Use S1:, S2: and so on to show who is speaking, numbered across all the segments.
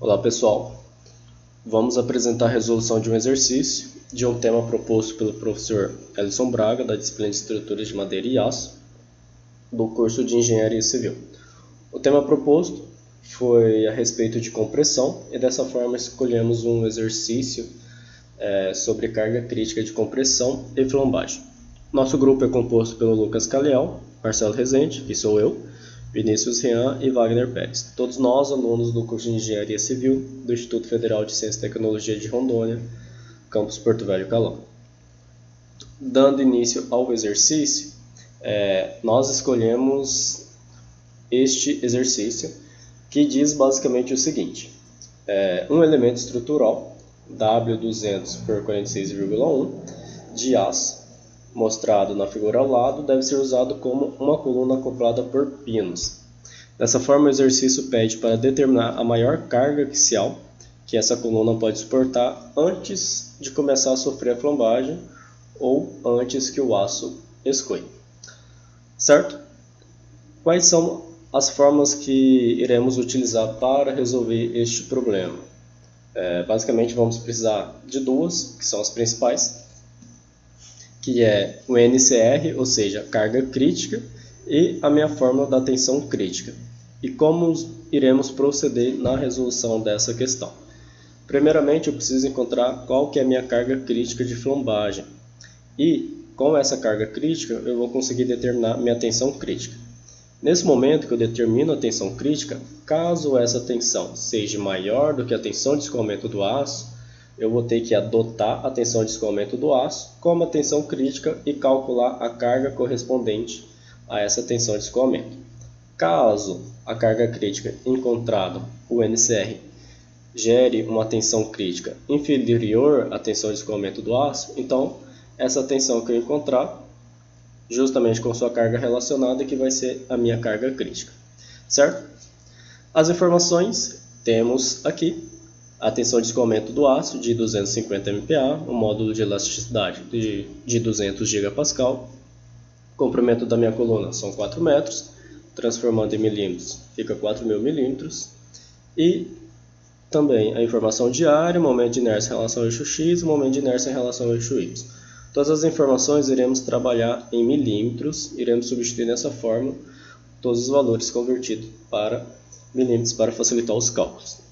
S1: Olá pessoal, vamos apresentar a resolução de um exercício de um tema proposto pelo professor Elison Braga, da disciplina de Estruturas de Madeira e Aço, do curso de Engenharia Civil. O tema proposto foi a respeito de compressão e dessa forma escolhemos um exercício sobre carga crítica de compressão e flambagem. Nosso grupo é composto pelo Lucas Caliel, Marcelo Rezende, que sou eu, Vinícius Rian e Wagner Pérez. Todos nós, alunos do curso de Engenharia Civil do Instituto Federal de Ciência e Tecnologia de Rondônia, campus Porto Velho Calão. Dando início ao exercício, nós escolhemos este exercício que diz basicamente o seguinte: um elemento estrutural W200 por 46,1 de aço mostrado na figura ao lado deve ser usado como uma coluna acoplada por pinos. Dessa forma, o exercício pede para determinar a maior carga axial que essa coluna pode suportar antes de começar a sofrer a flambagem ou antes que o aço escoe. Certo? Quais são as formas que iremos utilizar para resolver este problema? Basicamente, vamos precisar de duas, que são as principais, que é o NCR, ou seja, carga crítica, e a minha fórmula da tensão crítica. E como iremos proceder na resolução dessa questão? Primeiramente, eu preciso encontrar qual que é a minha carga crítica de flambagem. E com essa carga crítica, eu vou conseguir determinar minha tensão crítica. Nesse momento que eu determino a tensão crítica, caso essa tensão seja maior do que a tensão de escoamento do aço, eu vou ter que adotar a tensão de escoamento do aço como a tensão crítica e calcular a carga correspondente a essa tensão de escoamento. Caso a carga crítica encontrada, o NCR, gere uma tensão crítica inferior à tensão de escoamento do aço, então essa tensão que eu encontrar, justamente com sua carga relacionada, que vai ser a minha carga crítica. Certo? As informações temos aqui a tensão de escoamento do aço de 250 MPa, o módulo de elasticidade de 200 GPa, o comprimento da minha coluna são 4 metros, transformando em milímetros fica 4.000 milímetros, e também a informação de área, momento de inércia em relação ao eixo X e momento de inércia em relação ao eixo Y. Todas as informações iremos trabalhar em milímetros, iremos substituir nessa forma todos os valores convertidos para milímetros para facilitar os cálculos.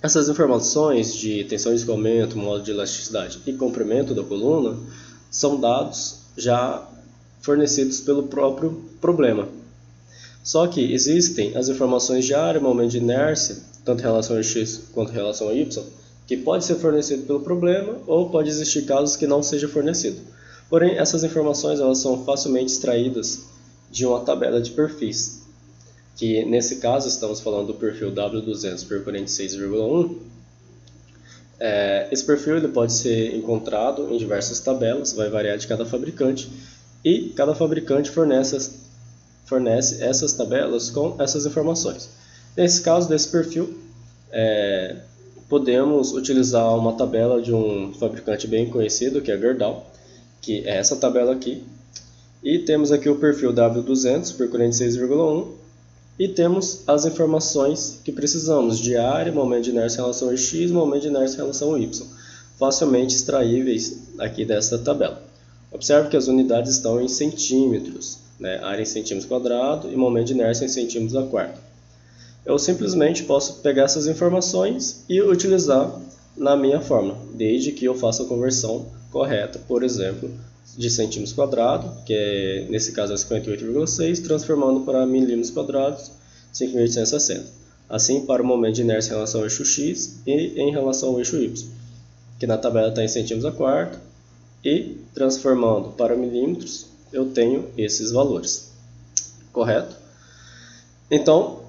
S1: Essas informações de tensão de escoamento, módulo de elasticidade e comprimento da coluna são dados já fornecidos pelo próprio problema. Só que existem as informações de área, momento de inércia, tanto em relação ao X quanto em relação ao Y, que pode ser fornecido pelo problema ou pode existir casos que não seja fornecido. Porém, essas informações elas são facilmente extraídas de uma tabela de perfis, que nesse caso estamos falando do perfil W200 por 46,1. Esse perfil ele pode ser encontrado em diversas tabelas, vai variar de cada fabricante, e cada fabricante fornece essas tabelas com essas informações. Nesse caso desse perfil, podemos utilizar uma tabela de um fabricante bem conhecido, que é a Gerdau, que é essa tabela aqui, e temos aqui o perfil W200 por 46,1, e temos as informações que precisamos de área, momento de inércia em relação ao X, momento de inércia em relação ao Y, facilmente extraíveis aqui desta tabela. Observe que as unidades estão em centímetros, área em centímetros quadrados e momento de inércia em centímetros a quarto. Eu simplesmente posso pegar essas informações e utilizar na minha fórmula, desde que eu faça a conversão correta, por exemplo, de centímetros quadrados, que nesse caso é 58,6, transformando para milímetros quadrados, 5.860. Assim, para o momento de inércia em relação ao eixo X e em relação ao eixo Y, que na tabela está em centímetros a quarto, e transformando para milímetros, eu tenho esses valores. Correto? Então,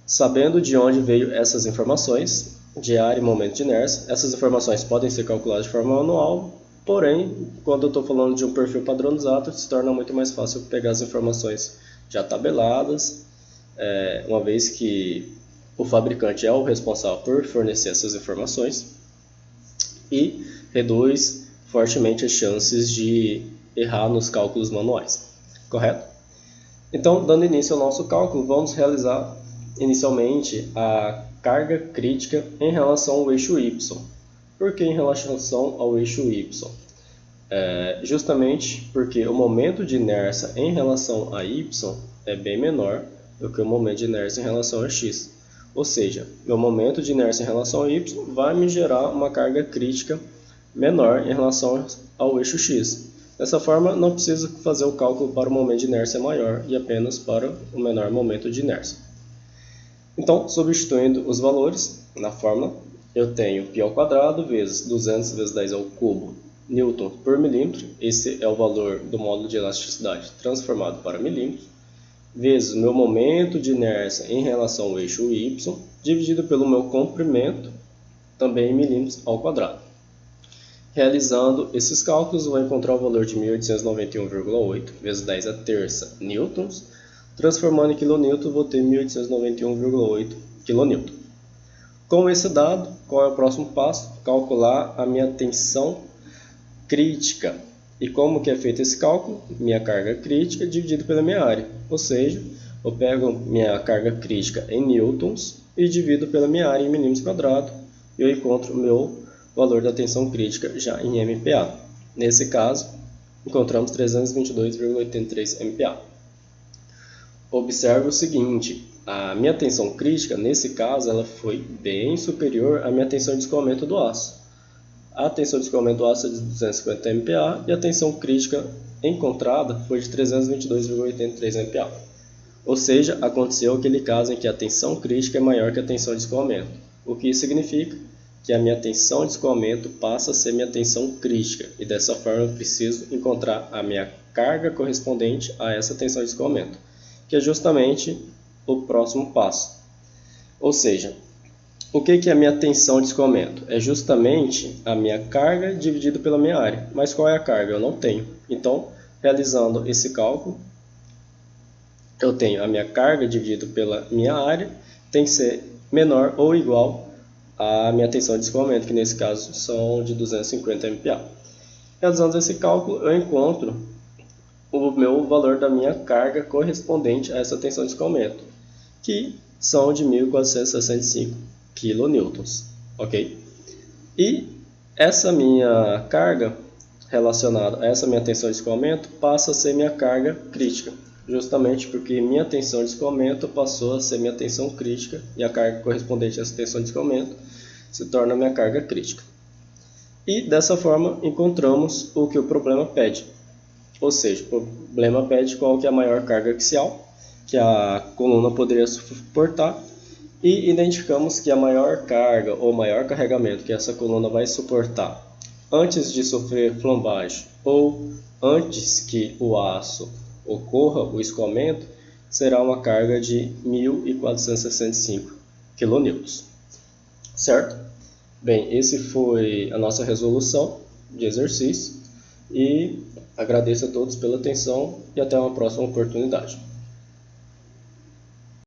S1: sabendo de onde veio essas informações, de área e momento de inércia, essas informações podem ser calculadas de forma manual, porém, quando eu estou falando de um perfil padronizado, se torna muito mais fácil pegar as informações já tabeladas, uma vez que o fabricante é o responsável por fornecer essas informações, e reduz fortemente as chances de errar nos cálculos manuais. Correto? Então, dando início ao nosso cálculo, vamos realizar inicialmente a carga crítica em relação ao eixo Y. Por que em relação ao eixo Y? Justamente porque o momento de inércia em relação a Y é bem menor do que o momento de inércia em relação a X. Ou seja, meu momento de inércia em relação a Y vai me gerar uma carga crítica menor em relação ao eixo X. Dessa forma, não preciso fazer o cálculo para o momento de inércia maior e apenas para o menor momento de inércia. Então, substituindo os valores na fórmula, eu tenho π² vezes 200 vezes 10 ao cubo newton por milímetro, esse é o valor do módulo de elasticidade transformado para milímetros, vezes o meu momento de inércia em relação ao eixo Y, dividido pelo meu comprimento, também em milímetros ao quadrado. Realizando esses cálculos, eu vou encontrar o valor de 1891,8 vezes 10 a terça newtons, transformando em quilonewton, vou ter 1891,8 kN. Com esse dado, qual é o próximo passo? Calcular a minha tensão crítica. E como que é feito esse cálculo? Minha carga crítica dividido pela minha área. Ou seja, eu pego minha carga crítica em newtons e divido pela minha área em milímetros quadrados e eu encontro o meu valor da tensão crítica já em MPa. Nesse caso, encontramos 322,83 MPa. Observe o seguinte, a minha tensão crítica, nesse caso, ela foi bem superior à minha tensão de escoamento do aço. A tensão de escoamento do aço é de 250 MPa e a tensão crítica encontrada foi de 322,83 MPa. Ou seja, aconteceu aquele caso em que a tensão crítica é maior que a tensão de escoamento. O que isso significa? Que a minha tensão de escoamento passa a ser minha tensão crítica e dessa forma eu preciso encontrar a minha carga correspondente a essa tensão de escoamento, que é justamente o próximo passo. Ou seja, o que é a minha tensão de escoamento? É justamente a minha carga dividido pela minha área. Mas qual é a carga? Eu não tenho. Então, realizando esse cálculo, eu tenho a minha carga dividido pela minha área, tem que ser menor ou igual à minha tensão de escoamento, que nesse caso são de 250 MPa. Realizando esse cálculo, eu encontro o meu valor da minha carga correspondente a essa tensão de escoamento, que são de 1.465 kN, ok? E essa minha carga relacionada a essa minha tensão de escoamento passa a ser minha carga crítica, justamente porque minha tensão de escoamento passou a ser minha tensão crítica e a carga correspondente a essa tensão de escoamento se torna minha carga crítica. E dessa forma encontramos o que o problema pede. Ou seja, o problema pede qual que é a maior carga axial que a coluna poderia suportar e identificamos que a maior carga ou maior carregamento que essa coluna vai suportar antes de sofrer flambagem ou antes que o aço ocorra o escoamento será uma carga de 1.465 kN. Certo? Bem, esse foi a nossa resolução de exercício e agradeço a todos pela atenção e até uma próxima oportunidade.